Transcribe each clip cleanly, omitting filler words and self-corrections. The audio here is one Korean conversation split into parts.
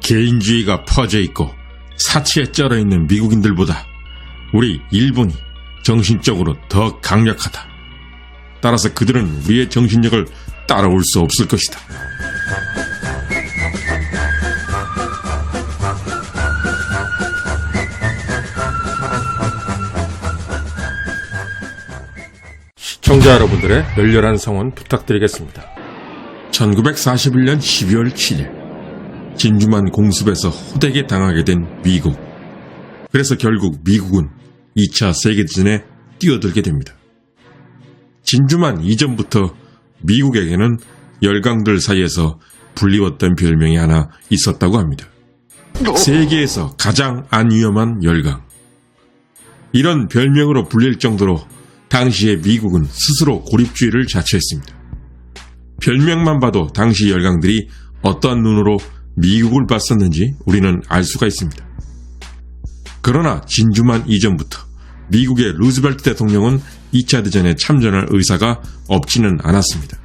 개인주의가 퍼져있고 사치에 쩔어있는 미국인들보다 우리 일본이 정신적으로 더 강력하다. 따라서 그들은 우리의 정신력을 따라올 수 없을 것이다. 시청자 여러분들의 열렬한 성원 부탁드리겠습니다. 1941년 12월 7일 진주만 공습에서 호되게 당하게 된 미국. 그래서 결국 미국은 2차 세계대전에 뛰어들게 됩니다. 진주만 이전부터 미국에게는 열강들 사이에서 불리웠던 별명이 하나 있었다고 합니다. 세계에서 가장 안 위험한 열강. 이런 별명으로 불릴 정도로 당시에 미국은 스스로 고립주의를 자처했습니다. 별명만 봐도 당시 열강들이 어떠한 눈으로 미국을 봤었는지 우리는 알 수가 있습니다. 그러나 진주만 이전부터 미국의 루즈벨트 대통령은 2차 대전에 참전할 의사가 없지는 않았습니다.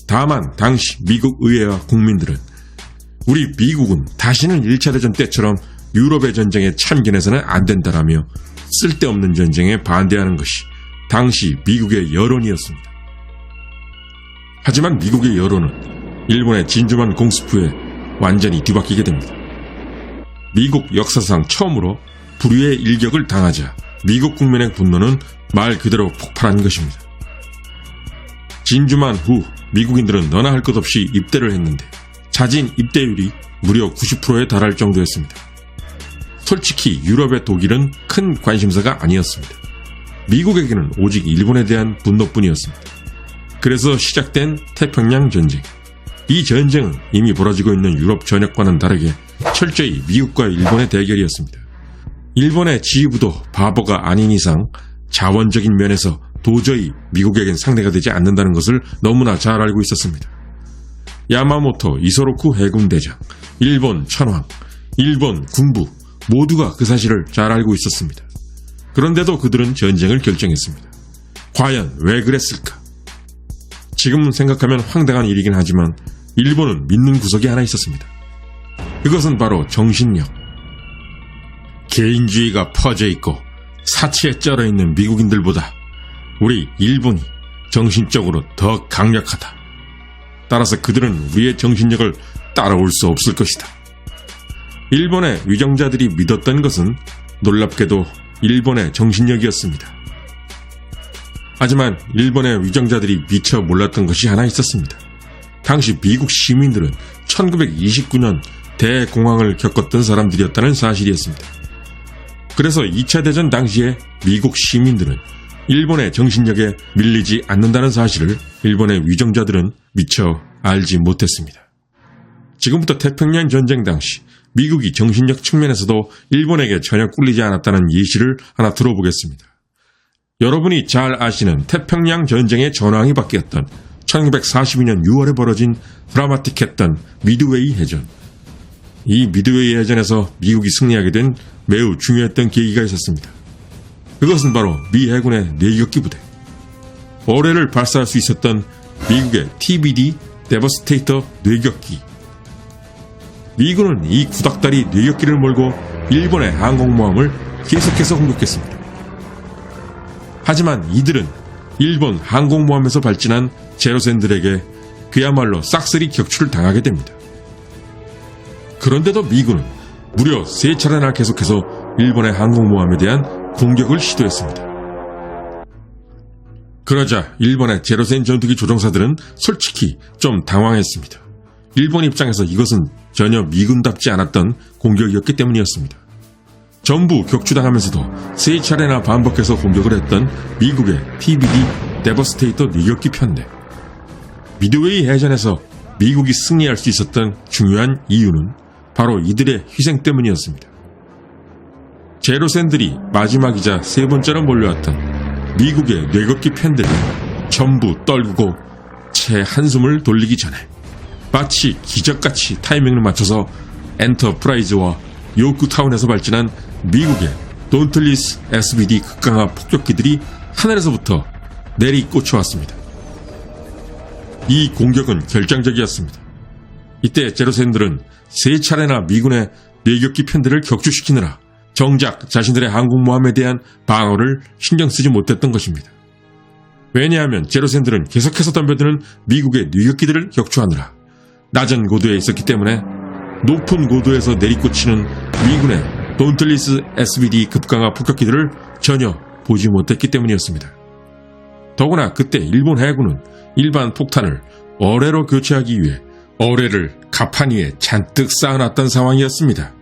다만 당시 미국 의회와 국민들은 우리 미국은 다시는 1차 대전 때처럼 유럽의 전쟁에 참견해서는 안 된다라며 쓸데없는 전쟁에 반대하는 것이 당시 미국의 여론이었습니다. 하지만 미국의 여론은 일본의 진주만 공습 후에 완전히 뒤바뀌게 됩니다. 미국 역사상 처음으로 불의의 일격을 당하자 미국 국민의 분노는 말 그대로 폭발한 것입니다. 진주만 후 미국인들은 너나 할 것 없이 입대를 했는데 자진 입대율이 무려 90%에 달할 정도였습니다. 솔직히 유럽의 독일은 큰 관심사가 아니었습니다. 미국에게는 오직 일본에 대한 분노뿐이었습니다. 그래서 시작된 태평양 전쟁. 이 전쟁은 이미 벌어지고 있는 유럽 전역과는 다르게 철저히 미국과 일본의 대결이었습니다. 일본의 지휘부도 바보가 아닌 이상 자원적인 면에서 도저히 미국에겐 상대가 되지 않는다는 것을 너무나 잘 알고 있었습니다. 야마모토 이소로쿠 해군대장, 일본 천황, 일본 군부 모두가 그 사실을 잘 알고 있었습니다. 그런데도 그들은 전쟁을 결정했습니다. 과연 왜 그랬을까? 지금 생각하면 황당한 일이긴 하지만 일본은 믿는 구석이 하나 있었습니다. 그것은 바로 정신력. 개인주의가 퍼져있고 사치에 쩔어있는 미국인들보다 우리 일본이 정신적으로 더 강력하다. 따라서 그들은 우리의 정신력을 따라올 수 없을 것이다. 일본의 위정자들이 믿었던 것은 놀랍게도 일본의 정신력이었습니다. 하지만 일본의 위정자들이 미처 몰랐던 것이 하나 있었습니다. 당시 미국 시민들은 1929년 대공황을 겪었던 사람들이었다는 사실이었습니다. 그래서 2차 대전 당시에 미국 시민들은 일본의 정신력에 밀리지 않는다는 사실을 일본의 위정자들은 미처 알지 못했습니다. 지금부터 태평양 전쟁 당시 미국이 정신력 측면에서도 일본에게 전혀 꿀리지 않았다는 예시를 하나 들어보겠습니다. 여러분이 잘 아시는 태평양 전쟁의 전황이 바뀌었던 1942년 6월에 벌어진 드라마틱했던 미드웨이 해전. 이 미드웨이 해전에서 미국이 승리하게 된 매우 중요했던 계기가 있었습니다. 그것은 바로 미 해군의 뇌격기 부대. 어뢰를 발사할 수 있었던 미국의 TBD 데버스테이터 뇌격기. 미군은 이 구닥다리 뇌격기를 몰고 일본의 항공모함을 계속해서 공격했습니다. 하지만 이들은 일본 항공모함에서 발진한 제로센들에게 그야말로 싹쓸이 격추를 당하게 됩니다. 그런데도 미군은 무려 3차례나 계속해서 일본의 항공모함에 대한 공격을 시도했습니다. 그러자 일본의 제로센 전투기 조종사들은 솔직히 좀 당황했습니다. 일본 입장에서 이것은 전혀 미군답지 않았던 공격이었기 때문이었습니다. 전부 격추당하면서도 3차례나 반복해서 공격을 했던 미국의 TBD 데버스테이터 뇌격기 편대. 미드웨이 해전에서 미국이 승리할 수 있었던 중요한 이유는 바로 이들의 희생 때문이었습니다. 제로센들이 마지막이자 3번째로 몰려왔던 미국의 뇌격기 편대를 전부 떨구고 채 한숨을 돌리기 전에 마치 기적같이 타이밍을 맞춰서 엔터프라이즈와 요크타운에서 발진한 미국의 돈틀리스 SBD 극강화 폭격기들이 하늘에서부터 내리꽂혀왔습니다. 이 공격은 결정적이었습니다. 이때 제로센들은 3차례나 미군의 뇌격기 편대를 격추시키느라 정작 자신들의 항공모함에 대한 방어를 신경 쓰지 못했던 것입니다. 왜냐하면 제로샌들은 계속해서 덤벼드는 미국의 뇌격기들을 격추하느라 낮은 고도에 있었기 때문에 높은 고도에서 내리꽂히는 미군의 돈틀리스 SBD 급강화 폭격기들을 전혀 보지 못했기 때문이었습니다. 더구나 그때 일본 해군은 일반 폭탄을 어뢰로 교체하기 위해 어뢰를 갑판 위에 잔뜩 쌓아놨던 상황이었습니다.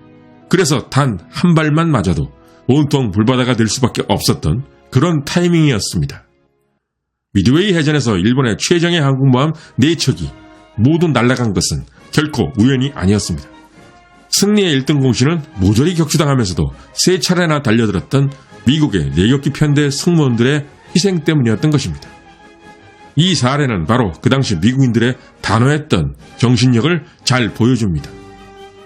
그래서 단 한 발만 맞아도 온통 불바다가 될 수밖에 없었던 그런 타이밍이었습니다. 미드웨이 해전에서 일본의 최정예 항공모함 4척이 모두 날아간 것은 결코 우연이 아니었습니다. 승리의 1등 공신은 모조리 격추당하면서도 3차례나 달려들었던 미국의 내격기 편대 승무원들의 희생 때문이었던 것입니다. 이 사례는 바로 그 당시 미국인들의 단호했던 정신력을 잘 보여줍니다.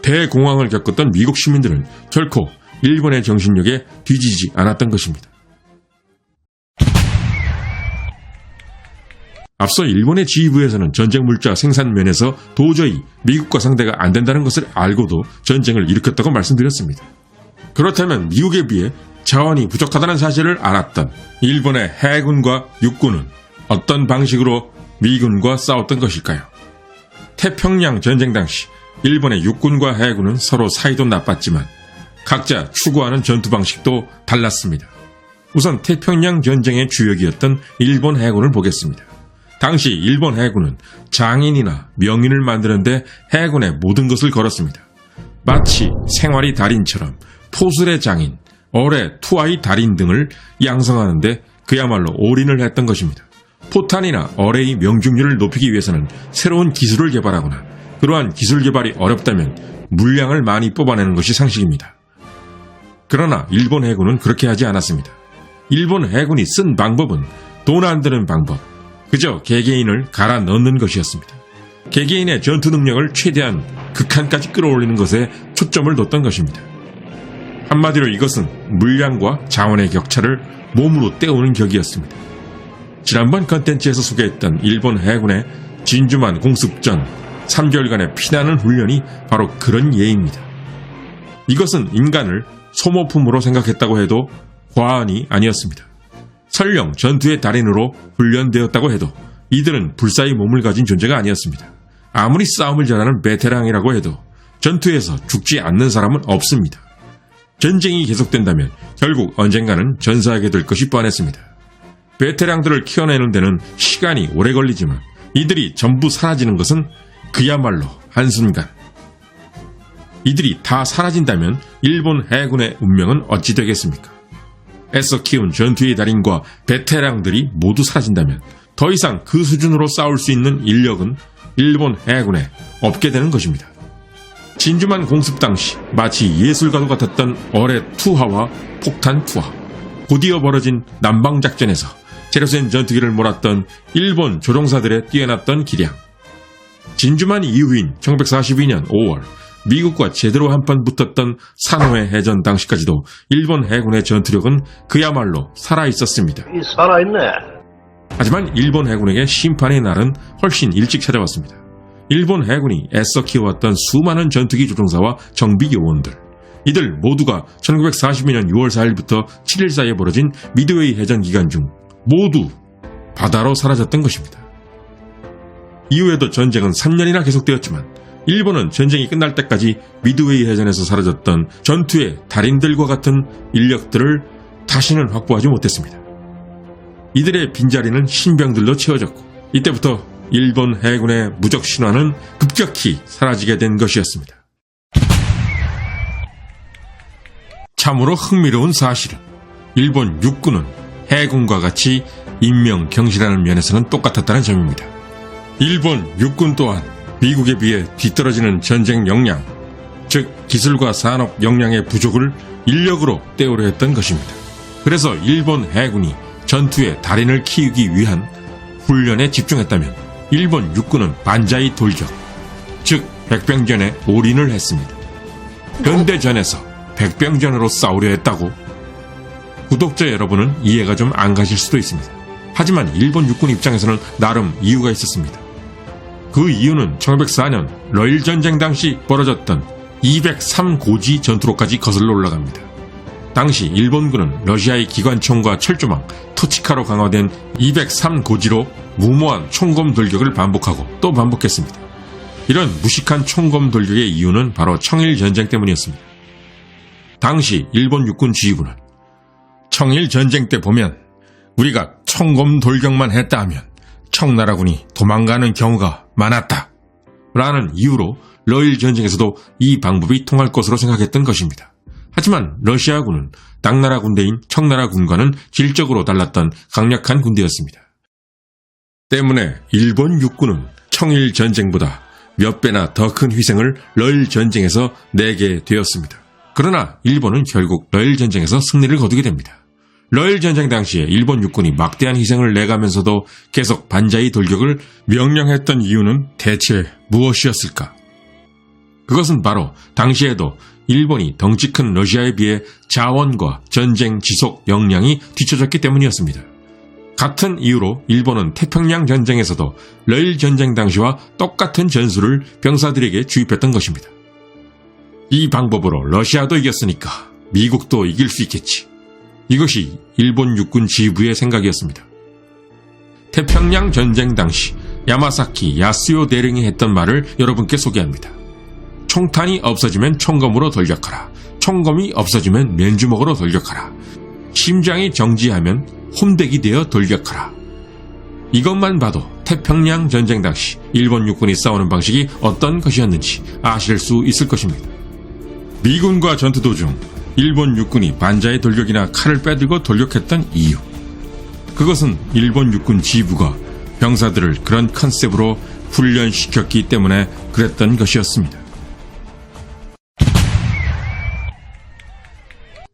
대공황을 겪었던 미국 시민들은 결코 일본의 정신력에 뒤지지 않았던 것입니다. 앞서 일본의 지휘부에서는 전쟁 물자 생산 면에서 도저히 미국과 상대가 안 된다는 것을 알고도 전쟁을 일으켰다고 말씀드렸습니다. 그렇다면 미국에 비해 자원이 부족하다는 사실을 알았던 일본의 해군과 육군은 어떤 방식으로 미군과 싸웠던 것일까요? 태평양 전쟁 당시 일본의 육군과 해군은 서로 사이도 나빴지만 각자 추구하는 전투 방식도 달랐습니다. 우선 태평양 전쟁의 주역이었던 일본 해군을 보겠습니다. 당시 일본 해군은 장인이나 명인을 만드는데 해군의 모든 것을 걸었습니다. 마치 생활의 달인처럼 포술의 장인, 어뢰, 투하의 달인 등을 양성하는데 그야말로 올인을 했던 것입니다. 포탄이나 어뢰의 명중률을 높이기 위해서는 새로운 기술을 개발하거나 그러한 기술 개발이 어렵다면 물량을 많이 뽑아내는 것이 상식입니다. 그러나 일본 해군은 그렇게 하지 않았습니다. 일본 해군이 쓴 방법은 돈 안 드는 방법, 그저 개개인을 갈아 넣는 것이었습니다. 개개인의 전투 능력을 최대한 극한까지 끌어올리는 것에 초점을 뒀던 것입니다. 한마디로 이것은 물량과 자원의 격차를 몸으로 때우는 격이었습니다. 지난번 컨텐츠에서 소개했던 일본 해군의 진주만 공습전 3개월간의 피나는 훈련이 바로 그런 예입니다. 이것은 인간을 소모품으로 생각했다고 해도 과언이 아니었습니다. 설령 전투의 달인으로 훈련되었다고 해도 이들은 불사의 몸을 가진 존재가 아니었습니다. 아무리 싸움을 잘하는 베테랑이라고 해도 전투에서 죽지 않는 사람은 없습니다. 전쟁이 계속된다면 결국 언젠가는 전사하게 될 것이 뻔했습니다. 베테랑들을 키워내는 데는 시간이 오래 걸리지만 이들이 전부 사라지는 것은 그야말로 한순간. 이들이 다 사라진다면 일본 해군의 운명은 어찌 되겠습니까? 애써 키운 전투의 달인과 베테랑들이 모두 사라진다면 더 이상 그 수준으로 싸울 수 있는 인력은 일본 해군에 없게 되는 것입니다. 진주만 공습 당시 마치 예술가도 같았던 어뢰 투하와 폭탄 투하, 곧이어 벌어진 남방작전에서 제로센 전투기를 몰았던 일본 조종사들의 뛰어났던 기량, 진주만 이후인 1942년 5월 미국과 제대로 한판 붙었던 산호해 해전 당시까지도 일본 해군의 전투력은 그야말로 살아있었습니다. 살아있네. 하지만 일본 해군에게 심판의 날은 훨씬 일찍 찾아왔습니다. 일본 해군이 애써 키워왔던 수많은 전투기 조종사와 정비 요원들, 이들 모두가 1942년 6월 4일부터 7일 사이에 벌어진 미드웨이 해전 기간 중 모두 바다로 사라졌던 것입니다. 이후에도 전쟁은 3년이나 계속되었지만 일본은 전쟁이 끝날 때까지 미드웨이 해전에서 사라졌던 전투의 달인들과 같은 인력들을 다시는 확보하지 못했습니다. 이들의 빈자리는 신병들로 채워졌고 이때부터 일본 해군의 무적 신화는 급격히 사라지게 된 것이었습니다. 참으로 흥미로운 사실은 일본 육군은 해군과 같이 인명경실하는 면에서는 똑같았다는 점입니다. 일본 육군 또한 미국에 비해 뒤떨어지는 전쟁 역량, 즉 기술과 산업 역량의 부족을 인력으로 때우려 했던 것입니다. 그래서 일본 해군이 전투의 달인을 키우기 위한 훈련에 집중했다면 일본 육군은 반자의 돌격, 즉 백병전에 올인을 했습니다. 현대전에서 백병전으로 싸우려 했다고? 구독자 여러분은 이해가 좀 안 가실 수도 있습니다. 하지만 일본 육군 입장에서는 나름 이유가 있었습니다. 그 이유는 1904년 러일 전쟁 당시 벌어졌던 203고지 전투로까지 거슬러 올라갑니다. 당시 일본군은 러시아의 기관총과 철조망, 토치카로 강화된 203고지로 무모한 총검 돌격을 반복하고 또 반복했습니다. 이런 무식한 총검 돌격의 이유는 바로 청일전쟁 때문이었습니다. 당시 일본 육군 지휘부는 청일전쟁 때 보면 우리가 총검 돌격만 했다 하면 청나라군이 도망가는 경우가 많았다 라는 이유로 러일 전쟁에서도 이 방법이 통할 것으로 생각했던 것입니다. 하지만 러시아군은 당나라 군대인 청나라 군과는 질적으로 달랐던 강력한 군대였습니다. 때문에 일본 육군은 청일 전쟁보다 몇 배나 더 큰 희생을 러일 전쟁에서 내게 되었습니다. 그러나 일본은 결국 러일 전쟁에서 승리를 거두게 됩니다. 러일 전쟁 당시에 일본 육군이 막대한 희생을 내가면서도 계속 반자의 돌격을 명령했던 이유는 대체 무엇이었을까? 그것은 바로 당시에도 일본이 덩치 큰 러시아에 비해 자원과 전쟁 지속 역량이 뒤처졌기 때문이었습니다. 같은 이유로 일본은 태평양 전쟁에서도 러일 전쟁 당시와 똑같은 전술을 병사들에게 주입했던 것입니다. 이 방법으로 러시아도 이겼으니까 미국도 이길 수 있겠지. 이것이 일본 육군 지휘부의 생각이었습니다. 태평양 전쟁 당시 야마사키 야스요 대령이 했던 말을 여러분께 소개합니다. 총탄이 없어지면 총검으로 돌격하라. 총검이 없어지면 맨주먹으로 돌격하라. 심장이 정지하면 홈백이 되어 돌격하라. 이것만 봐도 태평양 전쟁 당시 일본 육군이 싸우는 방식이 어떤 것이었는지 아실 수 있을 것입니다. 미군과 전투 도중 일본 육군이 반자의 돌격이나 칼을 빼들고 돌격했던 이유. 그것은 일본 육군 지휘부가 병사들을 그런 컨셉으로 훈련시켰기 때문에 그랬던 것이었습니다.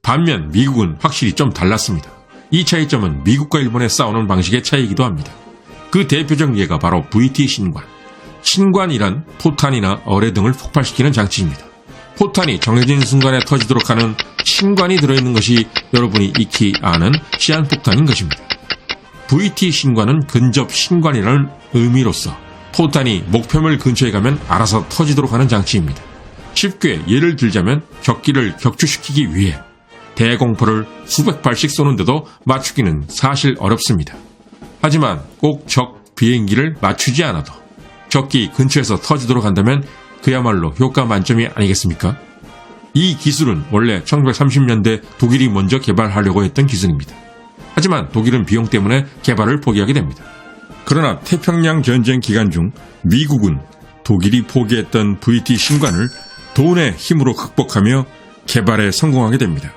반면 미국은 확실히 좀 달랐습니다. 이 차이점은 미국과 일본의 싸우는 방식의 차이이기도 합니다. 그 대표적 예가 바로 VT 신관. 신관이란 포탄이나 어뢰 등을 폭발시키는 장치입니다. 포탄이 정해진 순간에 터지도록 하는 신관이 들어있는 것이 여러분이 익히 아는 시한폭탄인 것입니다. VT 신관은 근접 신관이라는 의미로서 포탄이 목표물 근처에 가면 알아서 터지도록 하는 장치입니다. 쉽게 예를 들자면 적기를 격추시키기 위해 대공포를 수백 발씩 쏘는데도 맞추기는 사실 어렵습니다. 하지만 꼭 적 비행기를 맞추지 않아도 적기 근처에서 터지도록 한다면 그야말로 효과 만점이 아니겠습니까? 이 기술은 원래 1930년대 독일이 먼저 개발하려고 했던 기술입니다. 하지만 독일은 비용 때문에 개발을 포기하게 됩니다. 그러나 태평양 전쟁 기간 중 미국은 독일이 포기했던 VT 신관을 돈의 힘으로 극복하며 개발에 성공하게 됩니다.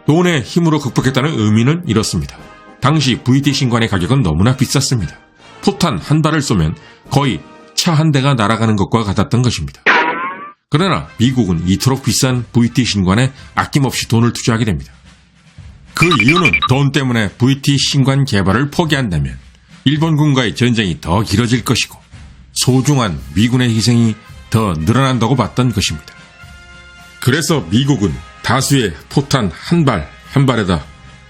돈의 힘으로 극복했다는 의미는 이렇습니다. 당시 VT 신관의 가격은 너무나 비쌌습니다. 포탄 한 발을 쏘면 거의 차 한 대가 날아가는 것과 같았던 것입니다. 그러나 미국은 이토록 비싼 VT 신관에 아낌없이 돈을 투자하게 됩니다. 그 이유는 돈 때문에 VT 신관 개발을 포기한다면 일본군과의 전쟁이 더 길어질 것이고 소중한 미군의 희생이 더 늘어난다고 봤던 것입니다. 그래서 미국은 다수의 포탄 한 발 한 발에다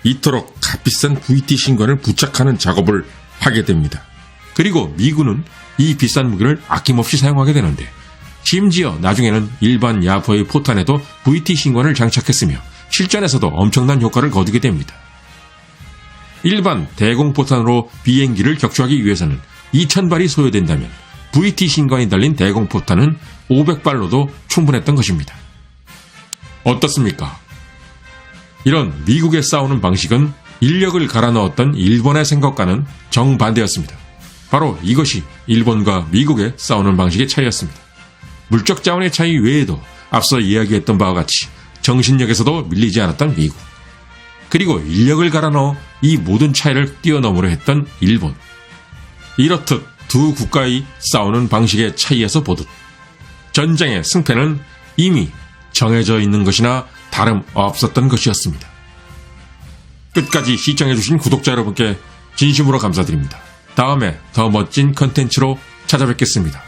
이토록 값비싼 VT 신관을 부착하는 작업을 하게 됩니다. 그리고 미군은 이 비싼 무기를 아낌없이 사용하게 되는데 심지어 나중에는 일반 야포의 포탄에도 VT 신관을 장착했으며 실전에서도 엄청난 효과를 거두게 됩니다. 일반 대공포탄으로 비행기를 격추하기 위해서는 2000발이 소요된다면 VT 신관이 달린 대공포탄은 500발로도 충분했던 것입니다. 어떻습니까? 이런 미국의 싸우는 방식은 인력을 갈아 넣었던 일본의 생각과는 정반대였습니다. 바로 이것이 일본과 미국의 싸우는 방식의 차이였습니다. 물적 자원의 차이 외에도 앞서 이야기했던 바와 같이 정신력에서도 밀리지 않았던 미국. 그리고 인력을 갈아 넣어 이 모든 차이를 뛰어넘으려 했던 일본. 이렇듯 두 국가의 싸우는 방식의 차이에서 보듯 전쟁의 승패는 이미 정해져 있는 것이나 다름없었던 것이었습니다. 끝까지 시청해주신 구독자 여러분께 진심으로 감사드립니다. 다음에 더 멋진 컨텐츠로 찾아뵙겠습니다.